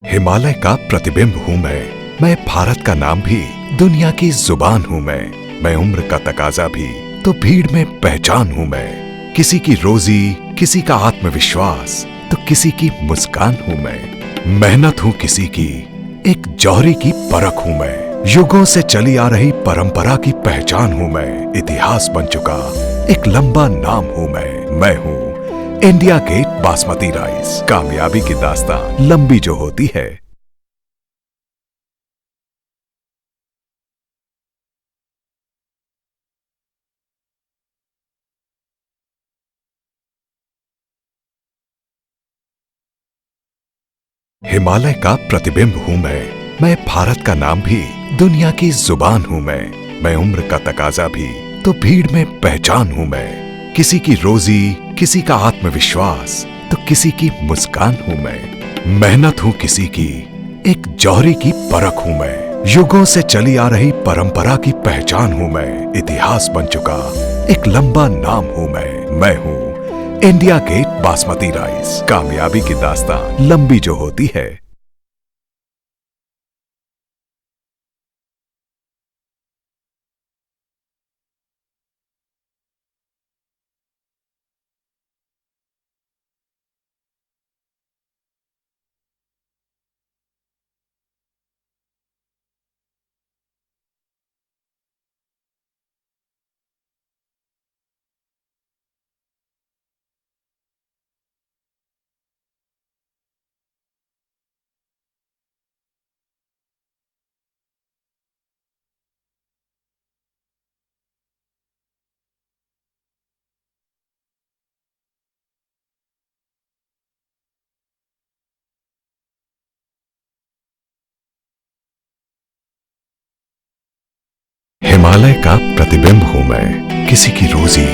हिमालय का प्रतिबिंब हूँ मैं भारत का नाम भी, दुनिया की जुबान हूँ मैं उम्र का तकाजा भी, तो भीड़ में पहचान हूँ मैं। किसी की रोजी, किसी का आत्मविश्वास, तो किसी की मुस्कान हूँ मैं। मेहनत हूँ किसी की, एक जौहरी की परख हूँ मैं। युगों से चली आ रही परंपरा की पहचान हूँ मैं। इतिहास बन चुका एक लंबा नाम हूँ मैं हूँ इंडिया गेट बासमती राइस। कामयाबी की दास्तान लंबी जो होती है। हिमालय का प्रतिबिंब हूँ मैं भारत का नाम भी, दुनिया की जुबान हूँ मैं उम्र का तकाजा भी, तो भीड़ में पहचान हूँ मैं। किसी की रोजी, किसी का आत्मविश्वास, तो किसी की मुस्कान हूँ मैं। मेहनत हूँ किसी की, एक जौहरी की परख हूँ मैं। युगों से चली आ रही परंपरा की पहचान हूँ मैं। इतिहास बन चुका एक लंबा नाम हूँ मैं हूँ इंडिया गेट बासमती राइस। कामयाबी की दास्तान लंबी जो होती है। हिमालय का प्रतिबिंब हूँ मैं। किसी की रोजी,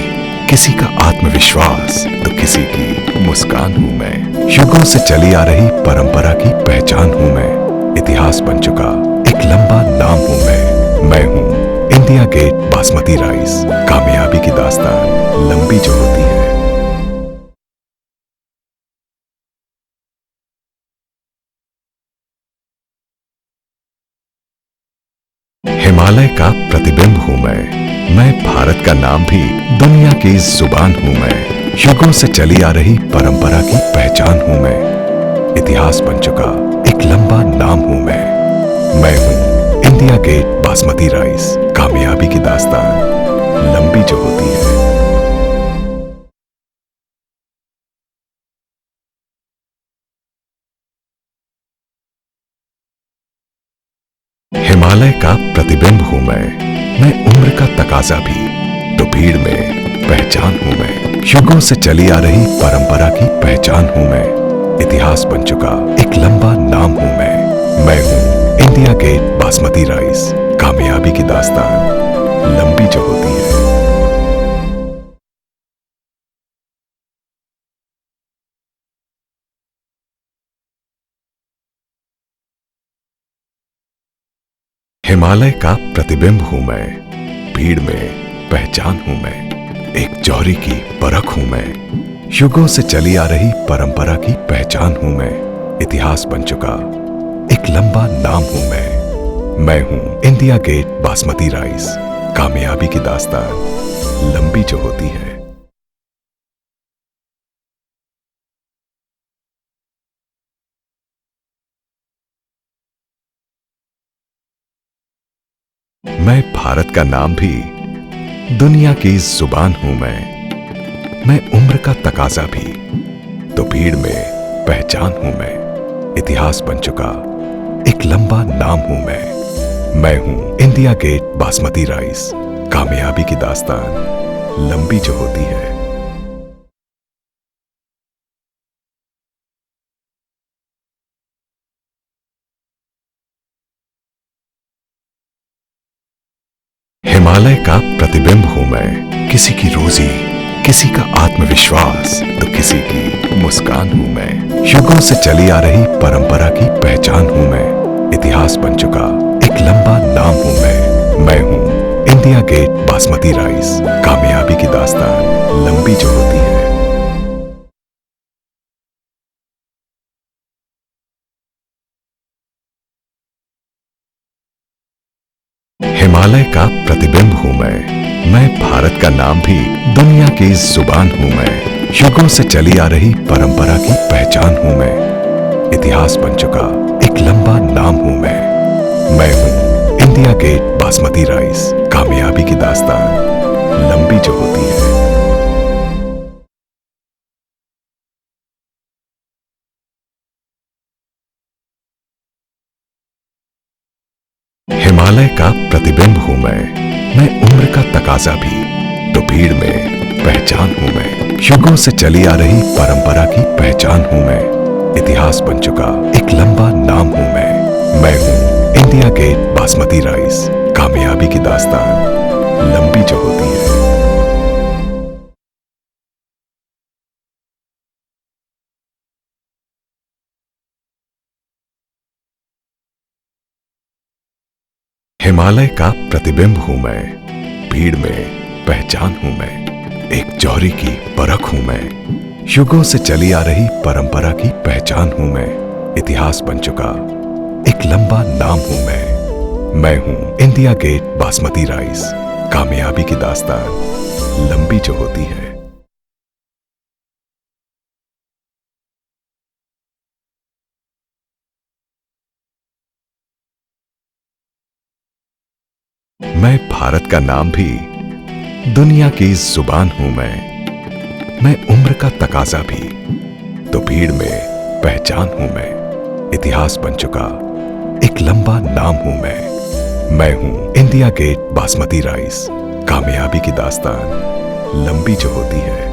किसी का आत्मविश्वास, तो किसी की मुस्कान हूँ मैं। युगों से चली आ रही परंपरा की पहचान हूँ मैं। इतिहास बन चुका एक लंबा नाम हूँ मैं हूँ इंडिया गेट बासमती राइस। कामयाबी की दास्तान लंबी जो होती है। हिमालय का प्रतिबिंब हूँ मैं भारत का नाम भी, दुनिया की जुबान हूँ मैं। युगों से चली आ रही परंपरा की पहचान हूँ मैं। इतिहास बन चुका एक लंबा नाम हूँ मैं हूँ इंडिया गेट बासमती राइस। कामयाबी की दास्तान लंबी जो होती है। हिमालय का प्रतिबिंब हूँ मैं उम्र का तकाजा भी, तो भीड़ में पहचान हूँ मैं। युगों से चली आ रही परंपरा की पहचान हूँ मैं। इतिहास बन चुका एक लंबा नाम हूँ मैं हूँ इंडिया गेट बासमती राइस। कामयाबी की दास्तान लंबी जो होती है। हिमालय का प्रतिबिंब हूँ मैं, भीड़ में पहचान हूँ मैं। एक जौहरी की परख हूँ मैं। युगों से चली आ रही परंपरा की पहचान हूँ मैं। इतिहास बन चुका एक लंबा नाम हूँ मैं हूँ इंडिया गेट बासमती राइस। कामयाबी की दास्तान लंबी जो होती है। मैं भारत का नाम भी, दुनिया की जुबान हूं मैं उम्र का तकाजा भी, तो भीड़ में पहचान हूं मैं। इतिहास बन चुका एक लंबा नाम हूं मैं हूं इंडिया गेट बासमती राइस। कामयाबी की दास्तान लंबी जो होती है। हिमालय का प्रतिबिंब हूँ मैं। किसी की रोजी, किसी का आत्मविश्वास, तो किसी की मुस्कान हूँ मैं। युगों से चली आ रही परंपरा की पहचान हूँ मैं। इतिहास बन चुका एक लंबा नाम हूँ मैं हूँ इंडिया गेट बासमती राइस। कामयाबी की दास्तान लंबी जो होती है। हिमालय का प्रतिबिंब हूँ मैं भारत का नाम भी दुनिया की जुबान हूँ मैं। युगों से चली आ रही परंपरा की पहचान हूँ मैं। इतिहास बन चुका एक लंबा नाम हूँ मैं हूँ इंडिया गेट बासमती राइस। कामयाबी की दास्तान लंबी जो होती है। हिमालय का प्रतिबिंब हूँ मैं उम्र का तकाजा भी, तो भीड़ में पहचान हूँ मैं। युगों से चली आ रही परंपरा की पहचान हूँ मैं। इतिहास बन चुका एक लंबा नाम हूँ मैं हूँ इंडिया गेट बासमती राइस। कामयाबी की दास्तान लंबी जो होती है। हिमालय का प्रतिबिंब हूँ मैं, भीड़ में पहचान हूँ मैं। एक जौहरी की परख हूँ मैं। युगों से चली आ रही परंपरा की पहचान हूँ मैं। इतिहास बन चुका एक लंबा नाम हूँ मैं हूँ इंडिया गेट बासमती राइस। कामयाबी की दास्तान लंबी जो होती है। मैं भारत का नाम भी दुनिया की जुबान हूं मैं उम्र का तकाजा भी, तो भीड़ में पहचान हूं मैं। इतिहास बन चुका एक लंबा नाम हूं मैं हूं इंडिया गेट बासमती राइस। कामयाबी की दास्तान लंबी जो होती है।